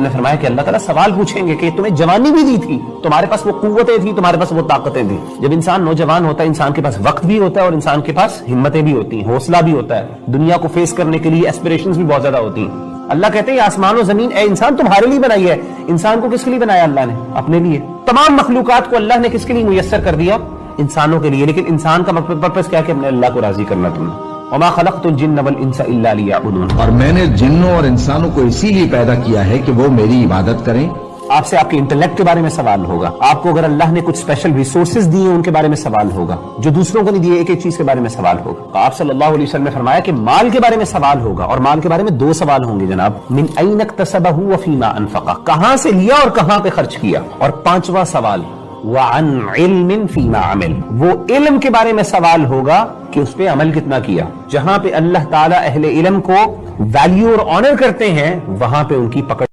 نے فرمایا کہ اللہ تعالیٰ سوال پوچھیں گے کہ تمہیں جوانی بھی دی تھی، تمہارے پاس وہ قوتیں تھی، تمہارے پاس وہ طاقتیں تھی۔ جب انسان نوجوان ہوتا ہے انسان کے پاس وقت بھی ہوتا ہے اور انسان کے پاس ہمتیں بھی ہوتی ہیں، حوصلہ بھی ہوتا ہے، دنیا کو فیس کرنے کے لیے ایسپریشنز بھی بہت زیادہ ہوتی ہیں۔ اللہ کہتے ہیں آسمان و زمین اے انسان تمہارے لیے بنائی ہے۔ انسان کو کس کے لیے بنایا اللہ نے؟ اپنے لیے۔ تمام مخلوقات کو اللہ نے کس کے لیے میسر کر دیا؟ انسانوں کے لیے۔ لیکن انسان کا پرپس کیا کہ اپنے اللہ کو راضی کرنا تم نے۔ وما خلقت الجن والانس الا ليعبدون، اور میں نے جنوں اور انسانوں کو اسی لیے پیدا کیا ہے کہ وہ میری عبادت کریں۔ آپ سے آپ کے انٹلیکٹ کے بارے میں سوال ہوگا، آپ کو اگر اللہ نے کچھ اسپیشل ریسورسز دیے ان کے بارے میں سوال ہوگا، جو دوسروں کو نہیں دیے، ایک ایک چیز کے بارے میں سوال ہوگا۔ تو آپ صلی اللہ علیہ وسلم نے فرمایا کہ مال کے بارے میں سوال ہوگا، اور مال کے بارے میں دو سوال ہوں گے جناب، من این اکتسبہ وفیما انفقہ، کہاں سے لیا اور کہاں پہ خرچ کیا، اور پانچواں سوال وعن علم فیما عمل، وہ علم کے بارے میں سوال ہوگا کہ اس پہ عمل کتنا کیا۔ جہاں پہ اللہ تعالیٰ اہل علم کو ویلیو اور آنر کرتے ہیں وہاں پہ ان کی پکڑ